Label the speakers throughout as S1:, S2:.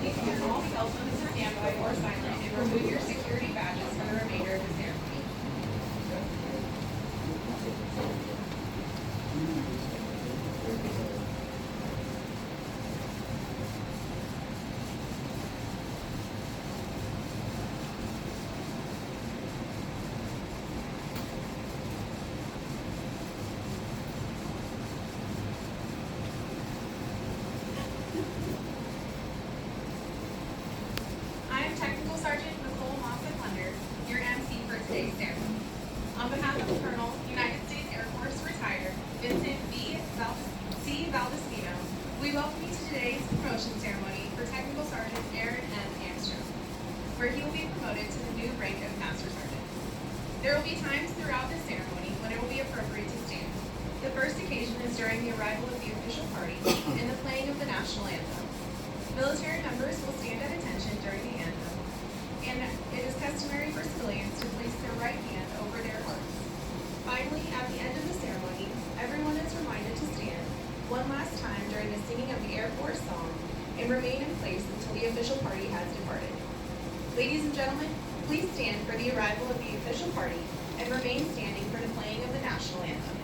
S1: All cell phones are standby or silent, and remove your security badges for the remainder of the ceremony. I am Technical Sergeant Nicole Mossick-Lunder, your MC for today's ceremony. On behalf of Colonel, United States Air Force retired Vincent C. Valdespino, we welcome you to today's promotion ceremony for Technical Sergeant Aaron M. Angstrom, where he will be promoted to the new rank of Master Sergeant. There will be times throughout this ceremony when it will be appropriate to stand. The first occasion is during the arrival of the official party and the playing of the national anthem. Military members will stand at attention during the anthem, and it is customary for civilians to place their right hand over their hearts. Finally, at the end of the ceremony, everyone is reminded to stand one last time during the singing of the Air Force song and remain in place until the official party has departed. Ladies and gentlemen, please stand for the arrival of the official party and remain standing for the playing of the national anthem.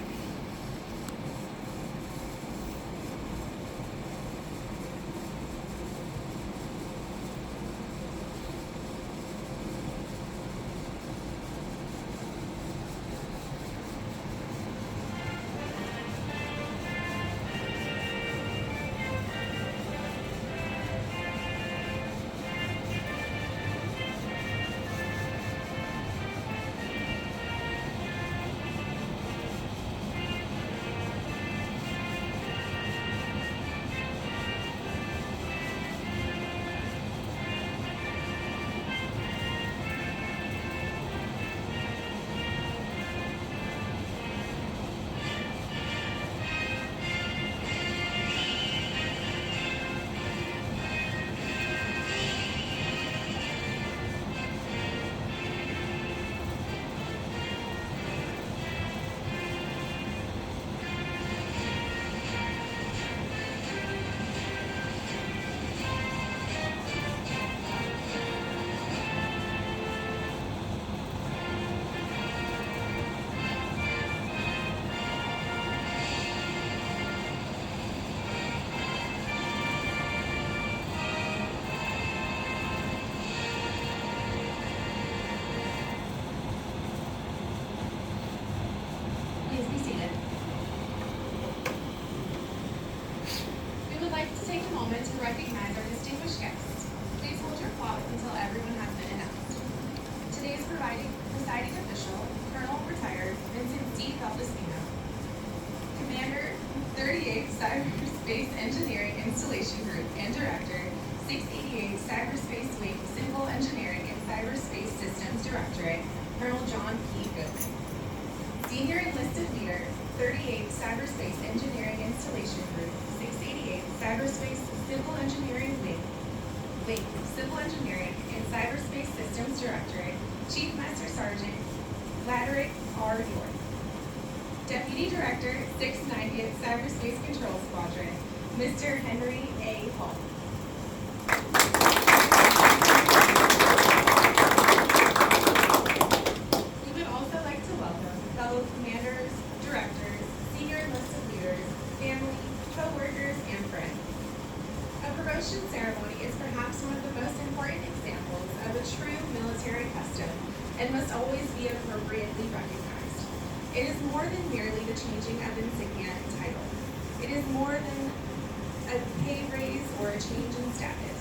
S1: Please be seated. We would like to take a moment to recognize our distinguished guests. Please hold your applause until everyone has been announced. Today's presiding official, Colonel Retired Vincent C. Valdespino, Commander, 38th Cyberspace Engineering Installation Group and Director, 688 Cyberspace Wing Civil Engineering and Cyberspace Systems Directorate, Colonel John P. Goodman. Senior Enlisted Leader, 38th Cyberspace Engineering Installation Group, 688 Cyberspace Civil Engineering Wing, Civil Engineering and Cyberspace Systems Directorate, Chief Master Sergeant Laderick R. York. Deputy Director, 690th Cyberspace Control Squadron, Mr. Henry A. Hall. Fellow commanders, directors, senior enlisted leaders, family, co-workers, and friends. A promotion ceremony is perhaps one of the most important examples of a true military custom and must always be appropriately recognized. It is more than merely the changing of insignia and title. It is more than a pay raise or a change in status.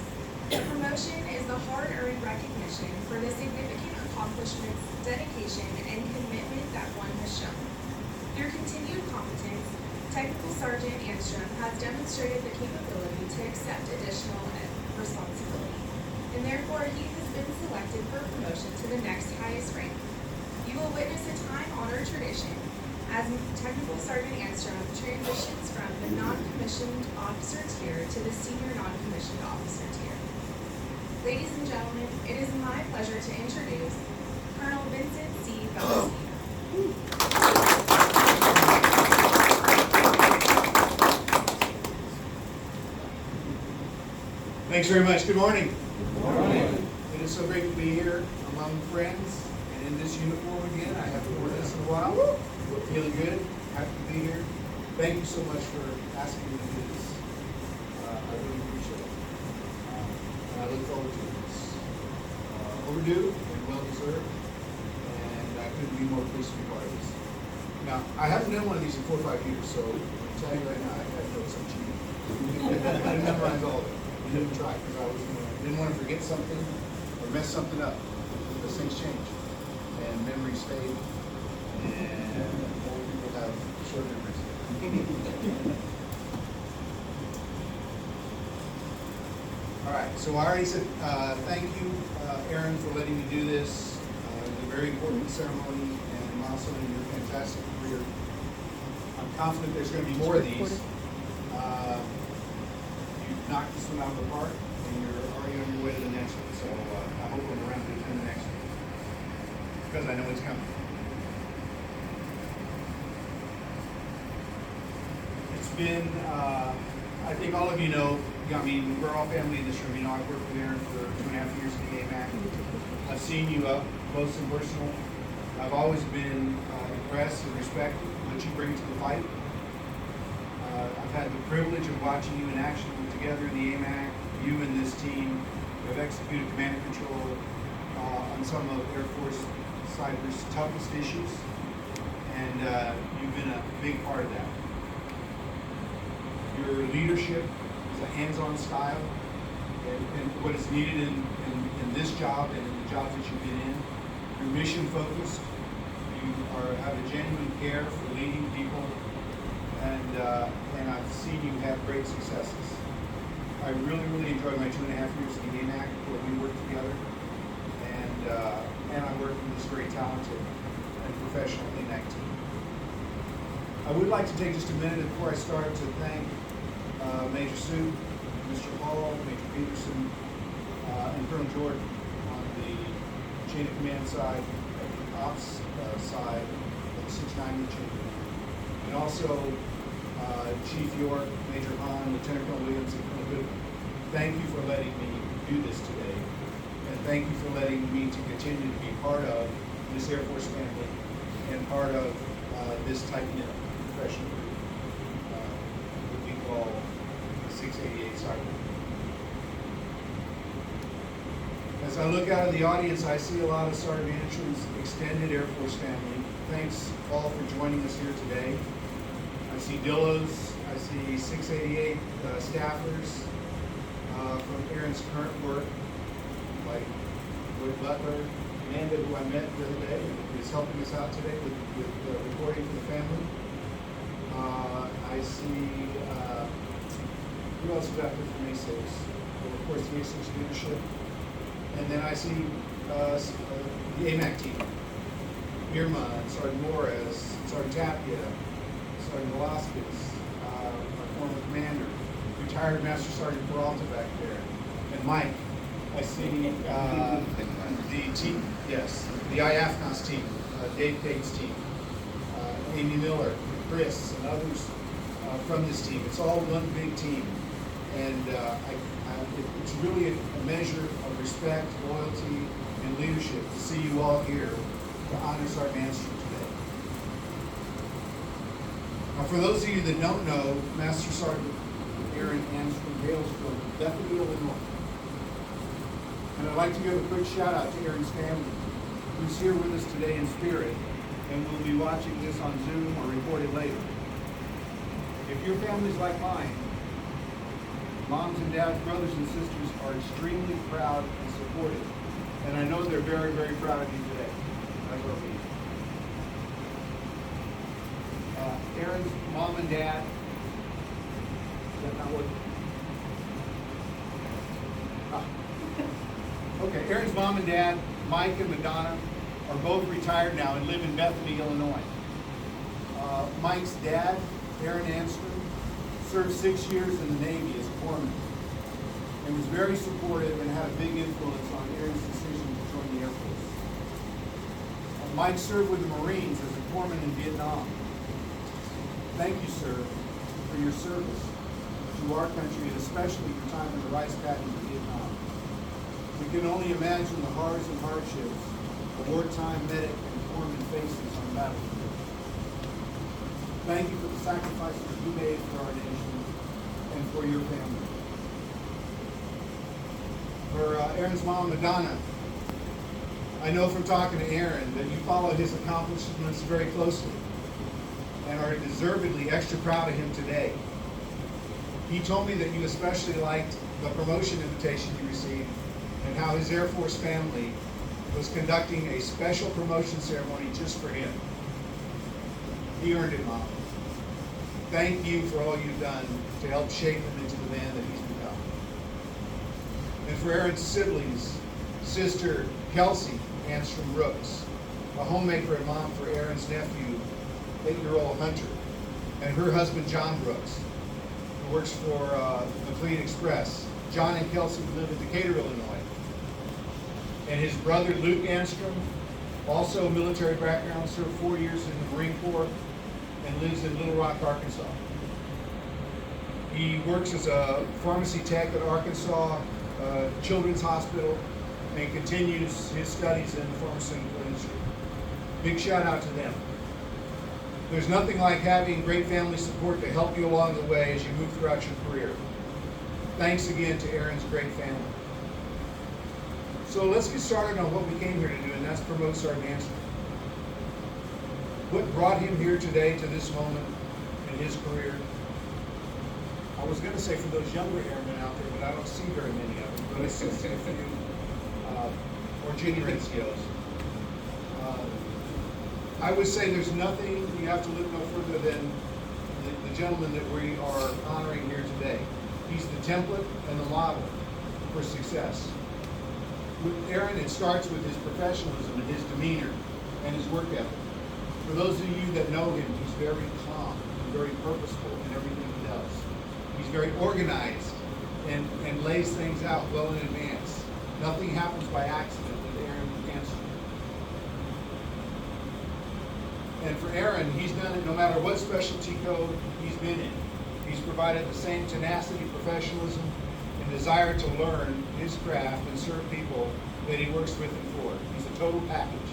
S1: A promotion is the hard-earned recognition for the significant accomplishments, dedication, and commitment that one has shown. Through continued competence, Technical Sergeant Angstrom has demonstrated the capability to accept additional responsibility, and therefore he has been selected for promotion to the next highest rank. You will witness a time-honored tradition as Technical Sergeant Angstrom transitions from the non-commissioned officer tier to the senior non-commissioned officer tier. Ladies and gentlemen, it is my pleasure to introduce Colonel Vincent C. Valdespino.
S2: Thanks very much. Good morning.
S3: Good morning.
S2: It is so great to be here among friends and in this uniform again. I haven't worn this in a while. Feeling good. Happy to be here. Thank you so much for asking me to do this. I really appreciate it. And I look forward to it. It's overdue and well deserved. And I couldn't be more pleased to be part of this. Now, I haven't done one of these in 4 or 5 years, so I'll tell you right now, I know some cheating. I didn't memorize all of it. I didn't try because I didn't want to forget something or mess something up. Those things change, and memories fade, and old people have short memories. All right, so I already said thank you, Aaron, for letting me do this. It's a very important ceremony and milestone in your fantastic career. I'm confident there's going to be more of these. You've knocked this one out of the park, and you're already on your way to the next one. So I hope I'm around to the next one, because I know it's coming. It's been, I think all of you know, I mean, we're all family in this room. You know, I've worked with Aaron for 2.5 years at the AMAC. I've seen you up close and personal. I've always been impressed and respected what you bring to the fight. I've had the privilege of watching you in action together in the AMAC. You and this team have executed command and control on some of Air Force Cyber's toughest issues, and you've been a big part of that. Your leadership is a hands-on style, and what is needed in this job and in the jobs that you've been in. You're mission-focused. You have a genuine care for leading people, and I've seen you have great successes. I really, really enjoyed my 2.5 years at the AMAC where we worked together, and I worked with this very talented and professional AMAC team. I would like to take just a minute before I start to thank Major Sue, Mr. Hall, Major Peterson, and Colonel Jordan on the chain of command side, the ops side of the 690 chain of command. And also Chief York, Major Hahn, Lieutenant Colonel Williams, and Colonel Goodman. Thank you for letting me do this today. And thank you for letting me to continue to be part of this Air Force family and part of this tight-knit professional group, what we call the 688 Cyber. As I look out of the audience, I see a lot of Sergeant Manager's extended Air Force family. Thanks all for joining us here today. I see Dillos, I see 688 staffers from Aaron's current work, like Lloyd Butler, Amanda, who I met the other day, and is helping us out today with reporting for the family. I see, who else is out there from A6? Well, of course, the A6 leadership. And then I see the AMAC team. Irma, Sergeant Morez, Sergeant Tapia, Sergeant Velasquez, our former commander, retired Master Sergeant Peralta back there, and Mike. I see the team, yes, the IAFNOS team, Dave Cade's team, Amy Miller, Chris, and others from this team. It's all one big team, and it's really a measure of respect, loyalty, and leadership to see you all here to honor Sergeant Anstrom today. Now, for those of you that don't know, Master Sergeant Aaron Anstrom hails from Bethany, Illinois. And I'd like to give a quick shout out to Aaron's family, who's here with us today in spirit, and will be watching this on Zoom or recorded later. If your family's like mine, moms and dads, brothers and sisters are extremely proud and supportive. And I know they're very, very proud of you today. That's what we need. Aaron's mom and dad, is that not working? Okay, Aaron's mom and dad, Mike and Madonna, are both retired now and live in Bethany, Illinois. Mike's dad, Aaron Anstrom, served 6 years in the Navy as a corpsman and was very supportive and had a big influence on Aaron's decision to join the Air Force. Mike served with the Marines as a corpsman in Vietnam. Thank you, sir, for your service to
S3: to our country, and especially your time in the rice paddies of Vietnam. We can only imagine the horrors and hardships a wartime medic and foreman faces on the battlefield. Thank you for the sacrifices you made for our nation and for your family. For Aaron's mom, Madonna, I know from talking to Aaron that you follow his accomplishments very closely and are deservedly extra proud of him today. He told me that you especially liked the promotion invitation you received and how his Air Force family was conducting a special promotion ceremony just for him. He earned it, Mom. Thank you for all you've done to help shape him into the man that he's become. And for Aaron's siblings, sister Kelsey Anstrom Brooks, a homemaker and mom for Aaron's nephew, 8-year-old Hunter, and her husband John Brooks, who works for McLean Express. John and Kelsey live in Decatur, Illinois. And his brother Luke Anstrom, also a military background, served 4 years in the Marine Corps and lives in Little Rock, Arkansas. He works as a pharmacy tech at Arkansas Children's Hospital and continues his studies in the pharmaceutical industry. Big shout out to them. There's nothing like having great family support to help you along the way as you move throughout your career. Thanks again to Aaron's great family. So let's get started on what we came here to do, and that's promote Sergeant Anstrom. What brought him here today to this moment in his career? I was going to say for those younger airmen out there, but I don't see very many of them. But I see a few, or junior NCOs. I would say there's nothing, you have to look no further than the gentleman that we are honoring here today. He's the template and the model for success. With Aaron, it starts with his professionalism and his demeanor and his work ethic. For those of you that know him, he's very calm and very purposeful in everything he does. He's very organized and lays things out well in advance. Nothing happens by accident with Aaron Anstrom. And for Aaron, he's done it no matter what specialty code he's been in. He's provided the same tenacity, professionalism, and desire to learn his craft and serve people that he works with and for. He's a total package.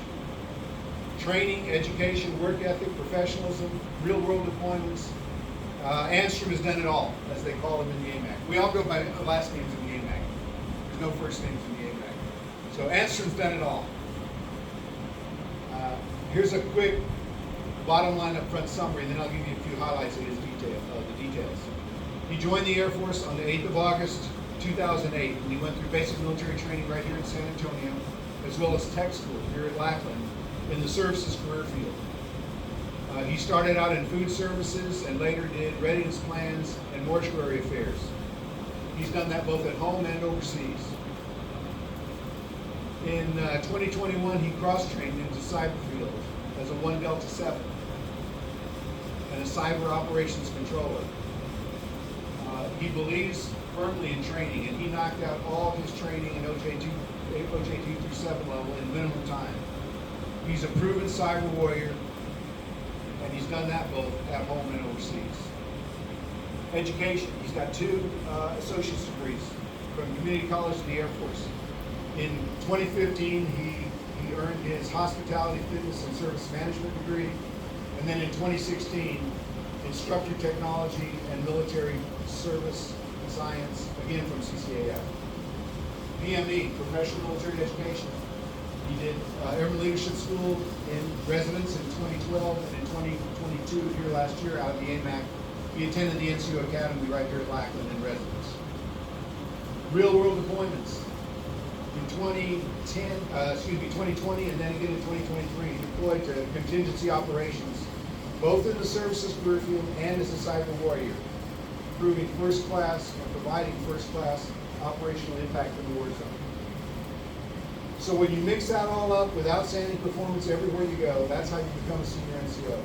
S3: Training, education, work ethic, professionalism, real-world deployments. Anstrom has done it all, as they call him in the AMAC. We all go by last names in the AMAC. There's no first names in the AMAC. So Anstrom's done it all. Here's a quick bottom line up front summary, and then I'll give you a few highlights of the details. He joined the Air Force on the 8th of August, 2008, and he went through basic military training right here in San Antonio, as well as tech school here at Lackland in the services career field. He started out in food services and later did readiness plans and mortuary affairs. He's done that both at home and overseas. In 2021, he cross-trained into cyber field as a 1 Delta 7 and a cyber operations controller. He believes firmly in training, and he knocked out all his training in OJ2 through 7 level in minimum time. He's a proven cyber warrior, and he's done that both at home and overseas. Education, he's got 2 associate's degrees from community college to the Air Force. In 2015, he earned his hospitality, fitness, and service management degree, and then in 2016, instructor technology and military service science, again from CCAF. PME, professional military education. He did Airman Leadership School in residence in 2012, and in 2022, here last year, out of the AMAC, he attended the NCO Academy right here at Lackland in residence. Real world deployments. In 2020, and then again in 2023, he deployed to contingency operations, both in the services career field and as a cyber warrior, proving first class and providing first class operational impact in the war zone. So when you mix that all up with outstanding performance everywhere you go, that's how you become a senior NCO.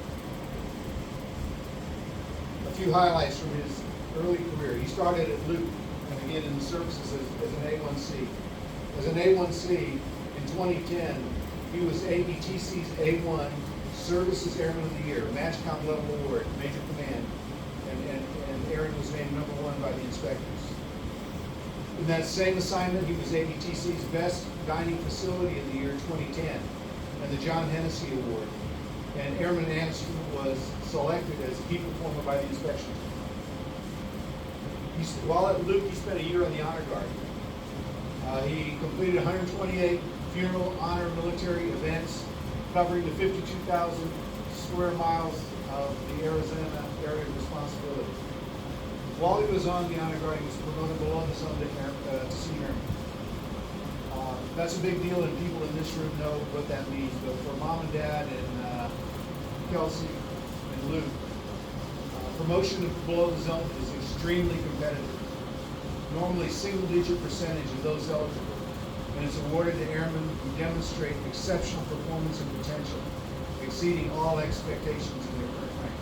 S3: A few highlights from his early career. He started at Luke, and again in the services as an A1C. As an A1C, in 2010, he was ABTC's A1 Services Airman of the Year, MAJCOM level award, Major Command, and Aaron was named #1 by the inspectors. In that same assignment, he was ABTC's best dining facility in the year 2010 and the John Hennessy Award. And Airman Anderson was selected as a key performer by the inspection team. While at Luke, he spent a year on the Honor Guard. He completed 128 funeral honor military events covering the 52,000 square miles of the Arizona area of responsibility. While he was on the Honor Guard, he was promoted below the zone to senior airman. That's a big deal, and people in this room know what that means. But for Mom and Dad and Kelsey and Luke, promotion below the zone is extremely competitive. Normally, single-digit percentage of those eligible, and it's awarded to airmen who demonstrate exceptional performance and potential, exceeding all expectations in their current rank.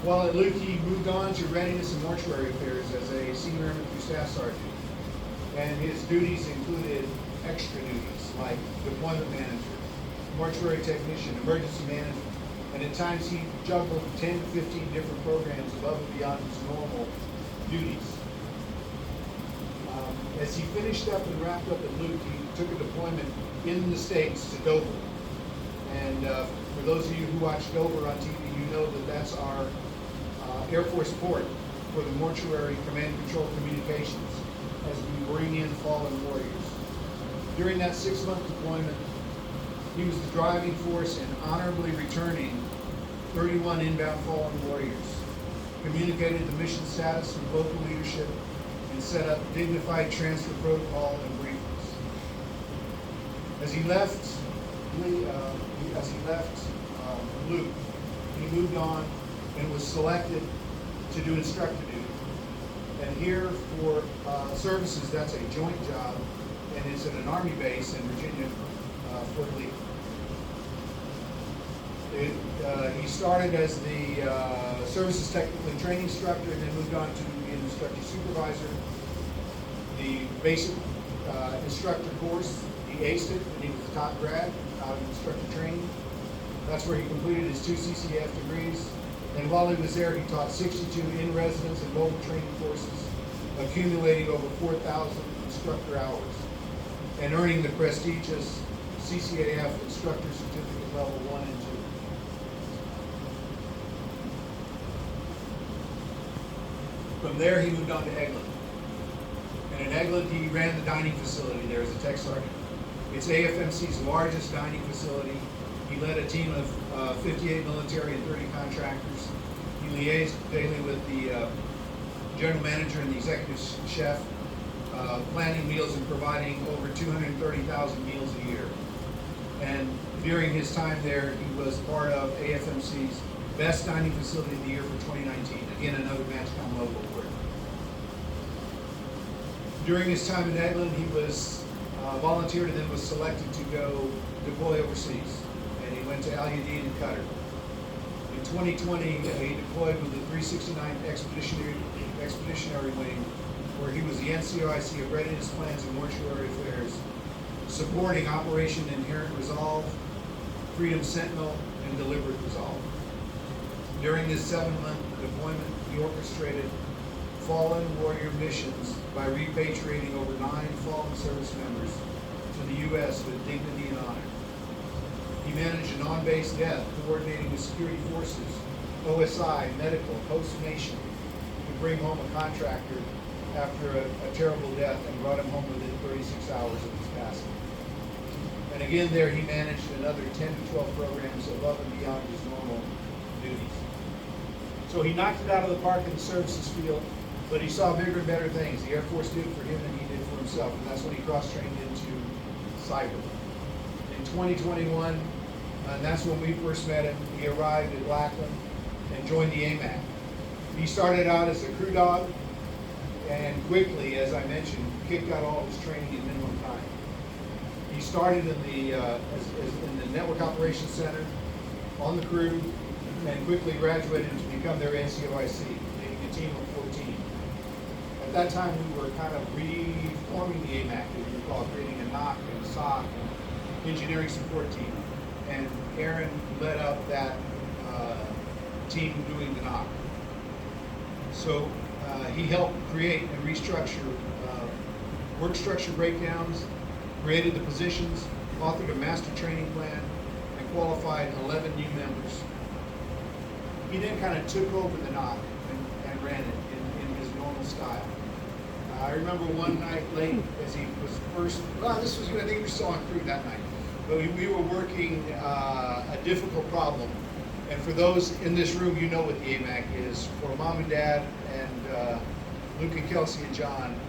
S3: While at Luke, he moved on to readiness and mortuary affairs as a senior airman through staff sergeant. And his duties included extra duties like deployment manager, mortuary technician, emergency management, and at times he juggled 10 to 15 different programs above and beyond his normal duties. As he finished up and wrapped up at Luke, he took a deployment in the States to Dover. And for those of you who watch Dover on TV, you know that that's our Air Force port for the mortuary command and control communications as we bring in fallen warriors. During that 6-month deployment, he was the driving force in honorably returning 31 inbound fallen warriors, communicated the mission status with local leadership, and set up dignified transfer protocol and briefings. As he left Luke, he moved on and was selected to do instructor duty. And here for services, that's a joint job, and it's at an Army base in Virginia, Fort Lee. He started as the services technical and training instructor, and then moved on to be an instructor supervisor. The basic instructor course, he aced it, and he was the top grad out of instructor training. That's where he completed his 2 CCF degrees. And while he was there, he taught 62 in-residence and mobile training courses, accumulating over 4,000 instructor hours, and earning the prestigious CCAF Instructor Certificate Level 1 and 2. From there, he moved on to Eglin. And in Eglin, he ran the dining facility there as a tech sergeant. It's AFMC's largest dining facility. He led a team of 58 military and 30 contractors. He liaised daily with the general manager and the executive chef, planning meals and providing over 230,000 meals a year. And during his time there, he was part of AFMC's Best Dining Facility of the Year for 2019. Again, another MAGCOM logo award. During his time in Eglin, he was volunteered and then was selected to go deploy overseas. And he went to Al Udeid and Qatar. In 2020, he deployed with the 369th Expeditionary Wing, where he was the NCOIC of Readiness Plans and Mortuary Affairs, supporting Operation Inherent Resolve, Freedom Sentinel, and Deliberate Resolve. During this 7-month deployment, he orchestrated fallen warrior missions by repatriating over 9 fallen service members to the U.S. with dignity and honor. He managed an on-base death, coordinating with security forces, OSI, medical, host nation, to bring home a contractor after a terrible death and brought him home within 36 hours of his passing. And again there, he managed another 10 to 12 programs above and beyond his normal duties. So he knocked it out of the park in the services field, but he saw bigger and better things. The Air Force did for him than he did for himself, and that's when he cross-trained into cyber. In 2021, and that's when we first met him, he arrived at Lackland and joined the AMAC. He started out as a crew dog, and quickly, as I mentioned, kicked out all of his training in minimum time. He started in the in the Network Operations Center on the crew, and quickly graduated to become their NCOIC, leading a team of 14. At that time, we were kind of reforming the AMAC, as you recall, creating a NOC and a SOC and engineering support team. And Aaron led up that team doing the NOC. So he helped create and restructure work structure breakdowns, created the positions, authored a master training plan, and qualified 11 new members. He then kind of took over the knock and ran it in his normal style. I remember one night late as he was first, this was, I think we were still on crew that night, but we were working a difficult problem. And for those in this room, you know what the AMAC is. For Mom and Dad and Luke and Kelsey and John,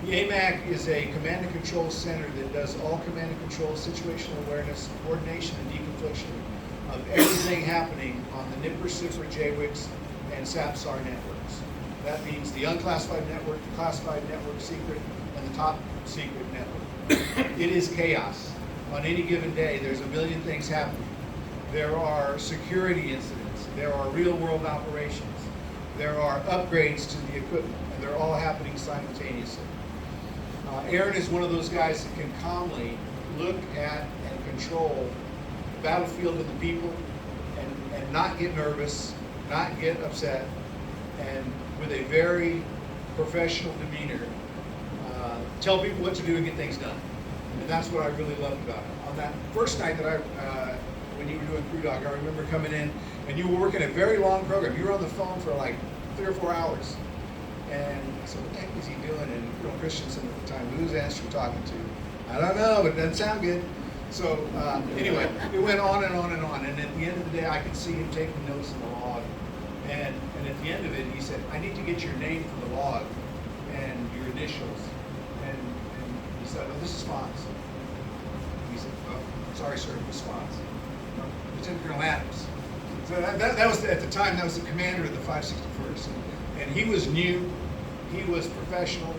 S3: the AMAC is a command and control center that does all command and control, situational awareness, coordination, and deconfliction of everything happening on the NIPR, CIFR, JWICS, and SAPSAR networks. That means the unclassified network, the classified network, secret, and the top secret network. It is chaos. On any given day, there's a million things happening. There are security incidents. There are real-world operations. There are upgrades to the equipment, and they're all happening simultaneously. Aaron is one of those guys that can calmly look at and control the battlefield and the people and not get nervous, not get upset, and with a very professional demeanor, tell people what to do and get things done. And that's what I really loved about it. On that first night that when you were doing Crew Dog, I remember coming in and you were working a very long program. You were on the phone for like 3 or 4 hours. And I said, what the heck is he doing? And Colonel Christensen at the time, who's Astro talking to? I don't know, but it doesn't sound good. So anyway, it went on and on and on. And at the end of the day, I could see him taking notes in the log. And at the end of it, he said, I need to get your name for the log and your initials. And he said, oh, this is Fonz. He said, oh, sorry, sir, who's Fonz? Lieutenant Colonel Adams. So that was, at the time, that was the commander of the 561st. And he was new, he was professional,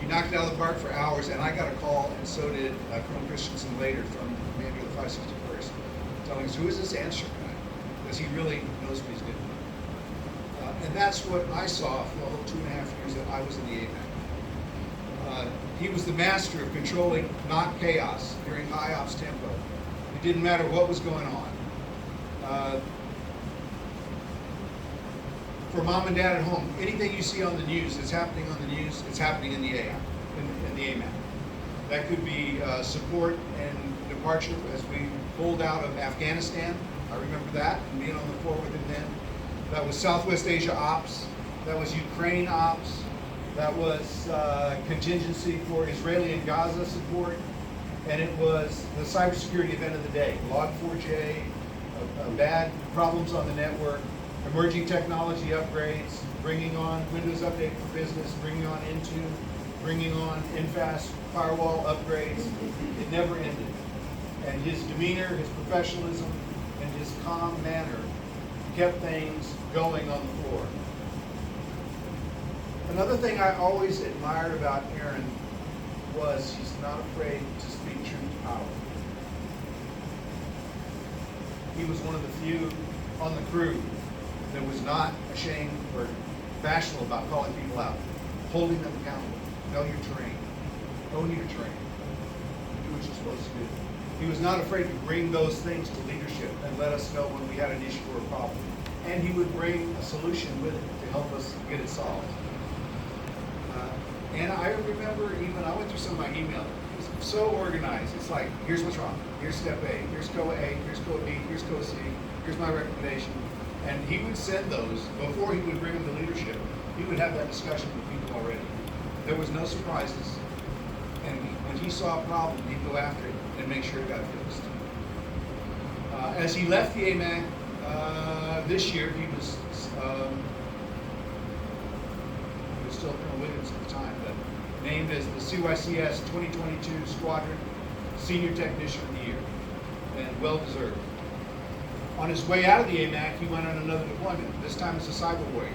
S3: he knocked it out of the park for hours, and I got a call, and so did Colonel Christensen later from the commander of the 561st, telling us, who is this answer guy? Because he really knows what he's doing. And that's what I saw for the whole 2.5 years that I was in the AMAC. He was the master of controlling not chaos during high ops tempo. It didn't matter what was going on. For Mom and Dad at home, anything you see on the news that's happening on the news, it's happening in the AMAC. That could be support and departure as we pulled out of Afghanistan. I remember that and being on the floor with him then. That was Southwest Asia ops. That was Ukraine ops. That was contingency for Israeli and Gaza support. And it was the cybersecurity event of the day. Log4j, bad problems on the network, emerging technology upgrades, bringing on Windows Update for Business, bringing on Intune, bringing on InFast firewall upgrades. It never ended. And his demeanor, his professionalism, and his calm manner kept things going on the floor. Another thing I always admired about Aaron was he's not afraid to speak truth to power. He was one of the few on the crew that was not ashamed or bashful about calling people out, holding them accountable. Know your terrain. Own your terrain. Do what you're supposed to do. He was not afraid to bring those things to leadership and let us know when we had an issue or a problem. And he would bring a solution with it to help us get it solved. And I remember even, I went through some of my email. It was so organized. It's like, here's what's wrong. Here's step A. Here's code A. Here's code B. Here's code C. Here's my recommendation. And he would send those, before he would bring them to leadership, he would have that discussion with people already. There was no surprises. And when he saw a problem, he'd go after it and make sure it got fixed. As he left the AMAC this year, he was still Colonel Williams at the time, but named as the CYCS 2022 Squadron Senior Technician of the Year, and well deserved. On his way out of the AMAC, he went on another deployment, this time as a cyber warrior,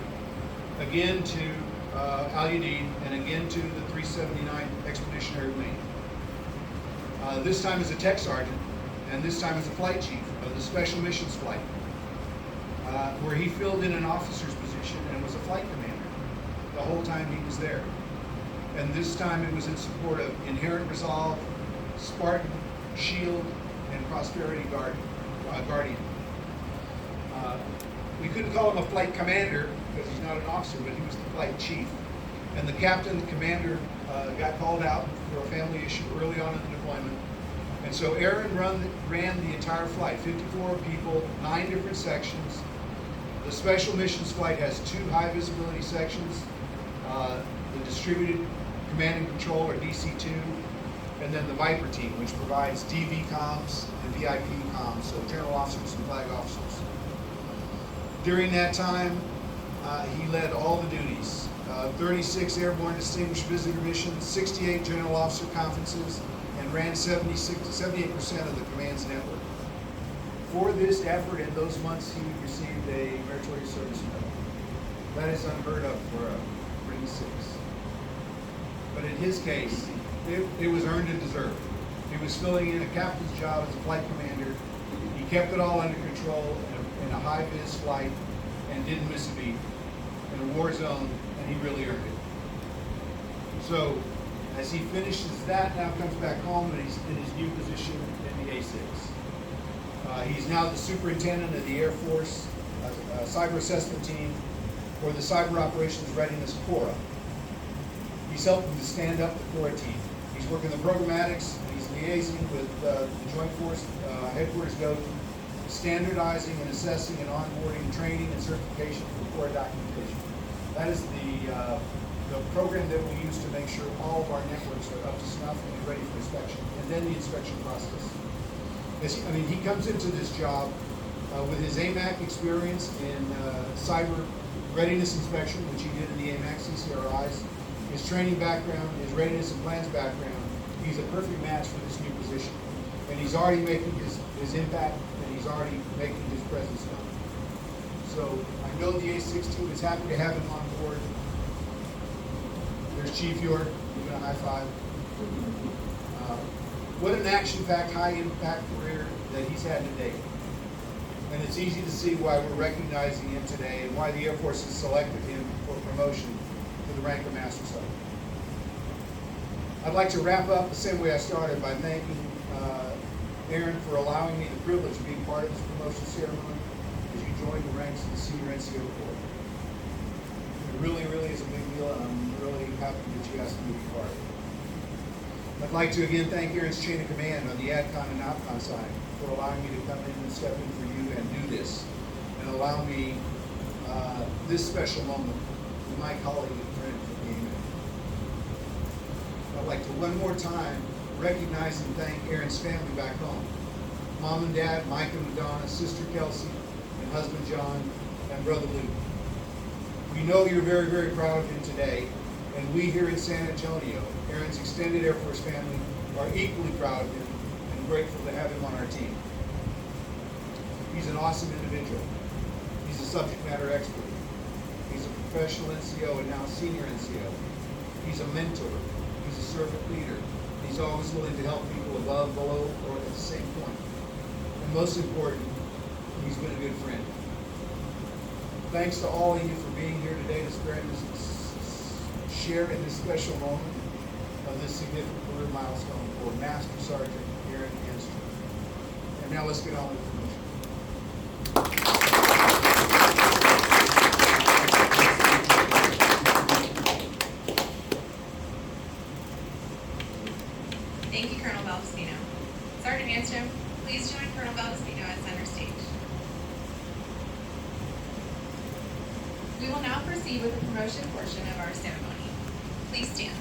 S3: again to Al Udeid, and again to the 379 Expeditionary Wing. This time as a tech sergeant, and this time as a flight chief of the Special Missions Flight, where he filled in an officer's position and was a flight commander the whole time he was there. And this time it was in support of Inherent Resolve, Spartan, Shield, and Prosperity Guardian. We couldn't call him a flight commander because he's not an officer, but he was the flight chief. And the captain, the commander, got called out for a family issue early on in the deployment. And so Aaron ran the entire flight, 54 people, 9 different sections. The Special Missions Flight has 2 high visibility sections, the Distributed Command and Control, or DC-2, and then the Viper team, which provides DV comms and VIP comms, so general officers and flag officers. During that time, he led all the duties, 36 airborne distinguished visitor missions, 68 general officer conferences, and ran 78% of the command's network. For this effort in those months, he received a meritorious service medal. That is unheard of for a Marine 6. But in his case, it was earned and deserved. He was filling in a captain's job as a flight commander. He kept it all under control in a high-vis flight and didn't miss a beat in a war zone, and he really earned it. So, as he finishes that, now comes back home, and he's in his new position in the A6. He's now the superintendent of the Air Force Cyber Assessment Team for the Cyber Operations Readiness Corps. He's helping to stand up the Corps team. He's working the programmatics, he's liaising with the Joint Force Headquarters Goat, standardizing and assessing and onboarding training and certification for Corps documentation. That is the program that we use to make sure all of our networks are up to snuff and ready for inspection, and then the inspection process. He comes into this job with his AMAC experience in cyber readiness inspection, which he did in the AMAC CCRIs, his training background, his readiness and plans background. He's a perfect match for this new position. And he's already making his impact, and he's already making his presence known. So I know the A6 team is happy to have him on board. There's Chief York, giving a high five. What an action-packed, high-impact career that he's had to date. And it's easy to see why we're recognizing him today and why the Air Force has selected him for promotion to the rank of Master Sergeant. I'd like to wrap up the same way I started by thanking Aaron for allowing me the privilege of being part of this promotion ceremony as you join the ranks of the Senior NCO Corps. It really, really is a big deal, and I'm really happy that you asked me to be part of it. I'd like to again thank Aaron's chain of command on the ADCON and OPCON side for allowing me to come in and step in for you and do this, and allow me this special moment with my colleague and friend for being there. I'd like to one more time recognize and thank Aaron's family back home. Mom and Dad, Mike and Madonna, sister Kelsey, and husband John, and brother Luke. We know you're very, very proud of him today, and we here in San Antonio, Aaron's extended Air Force family, are equally proud of him and grateful to have him on our team. He's an awesome individual. He's a subject matter expert. He's a professional NCO and now senior NCO. He's a mentor. He's a servant leader. He's always willing to help people above, below, or at the same point. And most important, he's been a good friend. Thanks to all of you for being here today to share in this special moment of this significant career milestone for Master Sergeant Aaron Enstrom. And now let's get on with the promotion.
S1: Thank you, Colonel Baldestino. Sergeant Enstrom, please join Colonel Baldestino at center stage. We will now proceed with the promotion portion of our ceremony. Please stand.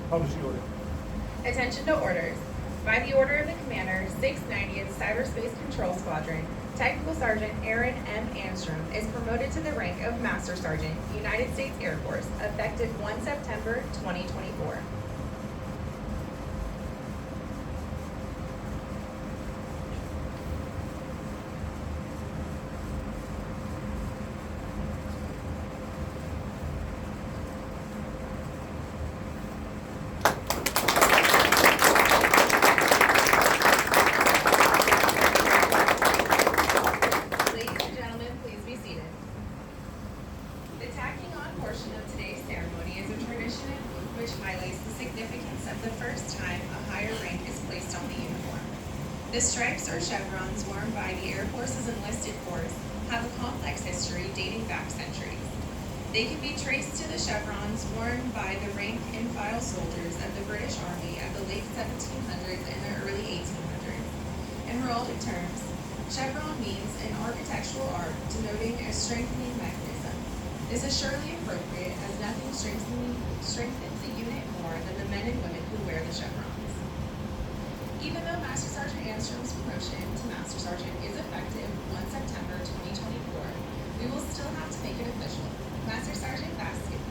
S3: Publish the order.
S1: Attention to orders. By the order of the Commander, 690th Cyberspace Control Squadron, Technical Sergeant Aaron M. Enstrom is promoted to the rank of Master Sergeant, United States Air Force, effective 1 September 2024. The stripes or chevrons worn by the Air Force's enlisted force have a complex history dating back centuries. They can be traced to the chevrons worn by the rank and file soldiers of the British Army of the late 1700s and the early 1800s. In heraldic terms, chevron means an architectural art denoting a strengthening mechanism. This is surely appropriate as nothing strengthens a unit more than the men and women who wear the chevrons. Even though Master Sergeant Anstrom's promotion to Master Sergeant is effective 1 September 2024, we will still have to make it official. Master Sergeant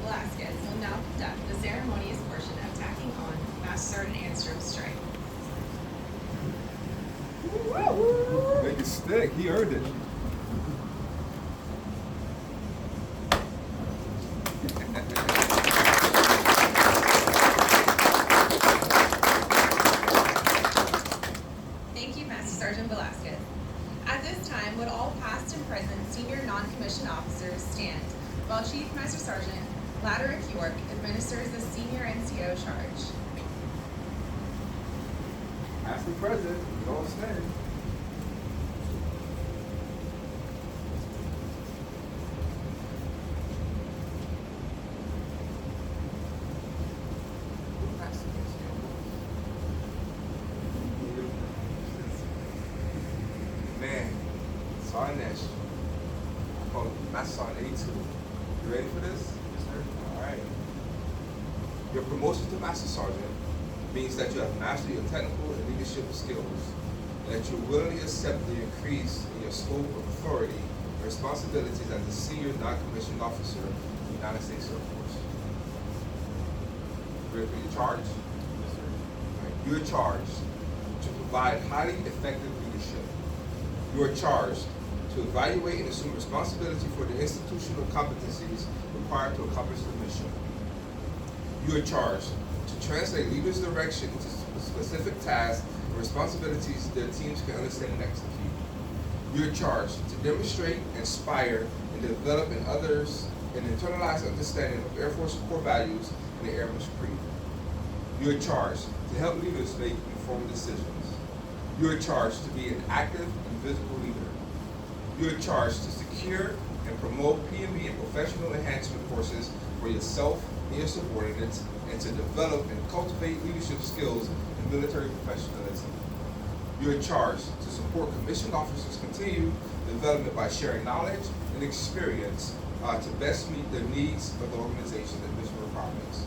S1: Velasquez will now conduct the ceremonious portion of tacking on Master Sergeant Anstrom's stripe.
S4: Make it stick. He earned it.
S1: Thank you, Master Sergeant Velasquez. At this time, would all past and present senior non-commissioned officers stand while Chief Master Sergeant Laderick York administers the senior NCO charge.
S4: Ask the president. We all stand. Man, Sergeant Nash. I call it Master Sergeant 82. You ready for this? Yes, sir. All right. Your promotion to Master Sergeant means that you have mastered your technical and leadership skills, and that you willingly accept the increase in your scope of authority and responsibilities as a senior non-commissioned officer of the United States Air Force. Ready for your charge? Yes, sir. All right. You are charged to provide highly effective leadership. You are charged to evaluate and assume responsibility for the institutional competencies required to accomplish the mission. You are charged to translate leaders' direction into specific tasks and responsibilities their teams can understand and execute. You are charged to demonstrate, inspire, and develop in others an internalized understanding of Air Force core values and the Airman's Creed. You are charged to help leaders make informed decisions. You are charged to be an active and visible leader. You are charged to secure and promote P&B and professional enhancement courses for yourself and your subordinates, and to develop and cultivate leadership skills and military professionalism. You are charged to support commissioned officers' continued development by sharing knowledge and experience to best meet the needs of the organization and mission requirements.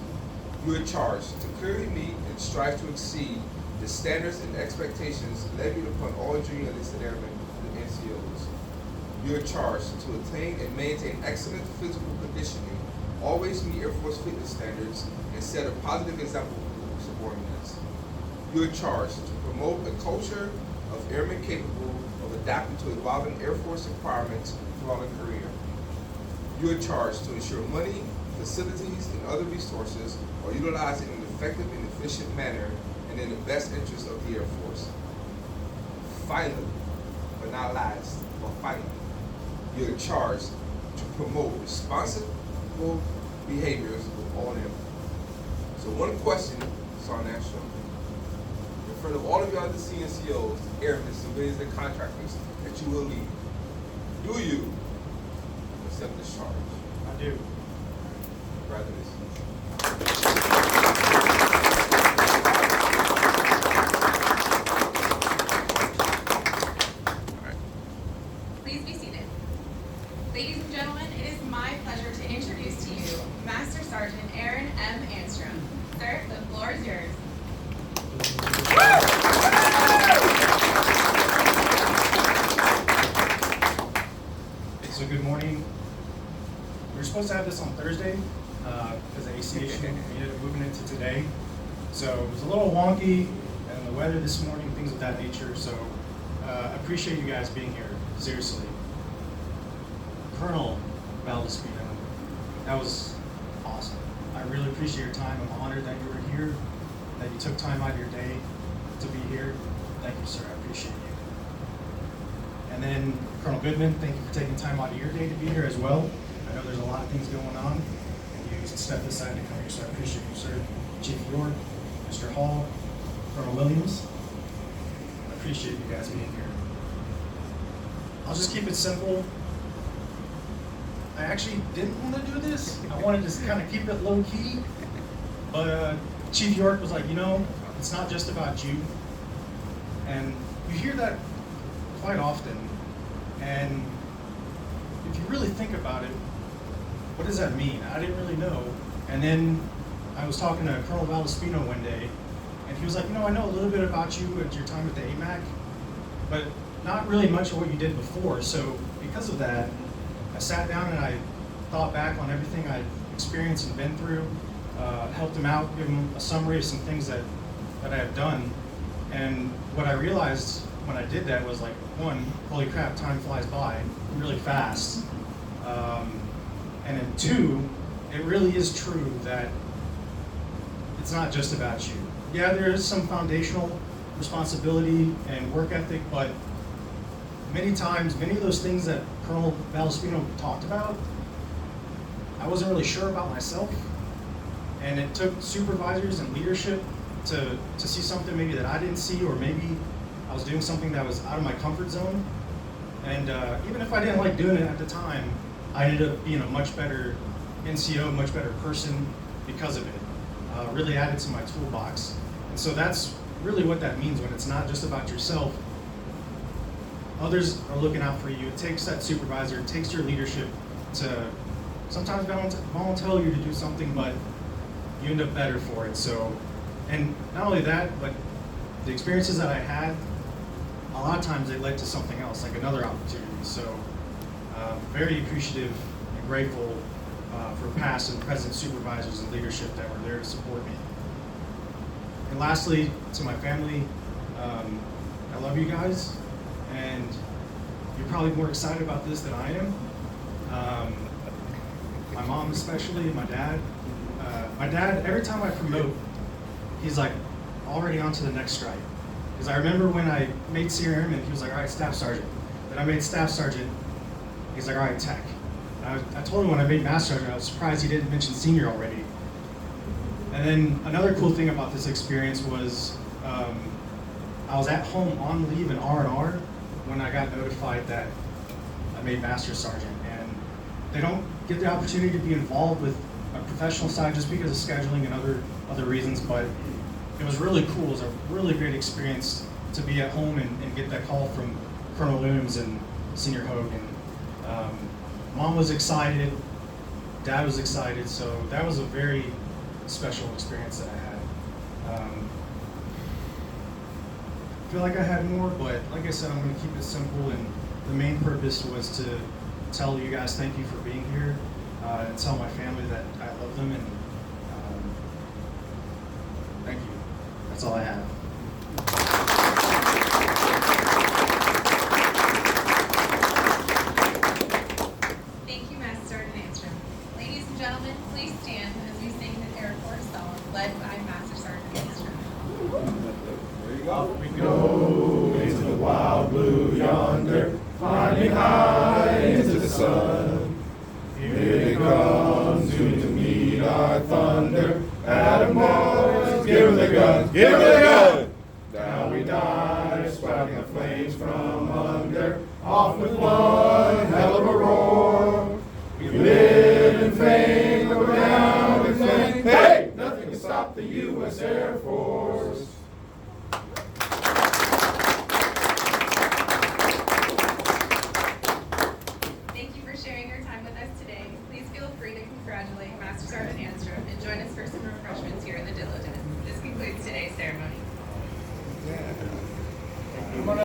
S4: You are charged to clearly meet and strive to exceed the standards and expectations levied upon all junior enlisted airmen and NCOs. You are charged to attain and maintain excellent physical conditioning, always meet Air Force fitness standards, and set a positive example for subordinates. You are charged to promote a culture of airmen capable of adapting to evolving Air Force requirements throughout a career. You are charged to ensure money, facilities, and other resources are utilized in an effective and efficient manner and in the best interest of the Air Force. Finally, but not last, but finally, you are charged to promote responsible behaviors with all airmen. So one question, Sergeant Astro, in front of all of your other CNCOs, airmen, civilians, and contractors that you will lead, do you accept this charge?
S3: I do.
S4: Congratulations.
S1: Please be seated. Ladies and gentlemen, it is my pleasure to introduce to you Master Sergeant Aaron M. Anstrom. Sir, the floor is yours.
S5: So good morning. We were supposed to have this on Thursday because the AC issue. We ended up moving it to today. So it was a little wonky, and the weather this morning, things of that nature. So I appreciate you guys being here. Seriously. Colonel Valdespino, that was awesome. I really appreciate your time. I'm honored that you were here, that you took time out of your day to be here. Thank you, sir. I appreciate you. And then Colonel Goodman, thank you for taking time out of your day to be here as well. I know there's a lot of things going on, and you stepped aside to come here, so I appreciate you, sir. Chief York, Mr. Hall, Colonel Williams, I appreciate you guys being here. I'll just keep it simple. I actually didn't want to do this. I wanted to kind of keep it low key, but Chief York was like, you know, it's not just about you. And you hear that quite often. And if you really think about it, what does that mean? I didn't really know. And then I was talking to Colonel Valaspino one day, and he was like, you know, I know a little bit about you at your time at the AMAC, but not really much of what you did before. So because of that, I sat down and I thought back on everything I'd experienced and been through, helped him out, give him a summary of some things that I have done. And what I realized when I did that was like, one, holy crap, time flies by really fast. And then two, it really is true that it's not just about you. Yeah, there is some foundational responsibility and work ethic, but many times, many of those things that Colonel Valaspino talked about, I wasn't really sure about myself. And it took supervisors and leadership to see something maybe that I didn't see, or maybe I was doing something that was out of my comfort zone. And even if I didn't like doing it at the time, I ended up being a much better NCO, much better person because of it. Really added to my toolbox. And so that's really what that means when it's not just about yourself. Others are looking out for you. It takes that supervisor, it takes your leadership to sometimes volunteer you to do something, but you end up better for it. So, and not only that, but the experiences that I had, a lot of times they led to something else, like another opportunity. So, very appreciative and grateful for past and present supervisors and leadership that were there to support me. And lastly, to my family, I love you guys, and you're probably more excited about this than I am. My mom especially, and my dad. My dad, every time I promote, he's like, already on to the next strike. Because I remember when I made senior airman, he was like, all right, staff sergeant. Then I made staff sergeant, he's like, all right, tech. And I told him when I made master sergeant, I was surprised he didn't mention senior already. And then another cool thing about this experience was I was at home on leave in R&R when I got notified that I made master sergeant. And they don't get the opportunity to be involved with a professional side just because of scheduling and other reasons, but it was really cool. It was a really great experience to be at home and get that call from Colonel Looms and Senior Hogan. Mom was excited, Dad was excited, so that was a very special experience that I had. I feel like I had more, but like I said, I'm going to keep it simple, and the main purpose was to tell you guys thank you for being here, and tell my family that I love them, and thank you. That's all I have.
S1: Thank you, Master Sergeant Anstrom. Ladies and gentlemen, please stand as we sing the Air Force song led by Master Sergeant Anstrom.
S4: There you go.
S6: We go into the wild blue yonder, climbing high into the sun. Here it comes to meet our thunder. Adam boys, give her the gun, give her the gun. Down we dive, spouting the flames from under. Off with one hell of a roar. We live in fame, but we're down in flame. Hey, nothing can stop the U.S. Air Force.
S1: Thank you for sharing your time with us today. Please feel free to congratulate Master Sergeant Anstrom and join us for some refreshments here in the Dillo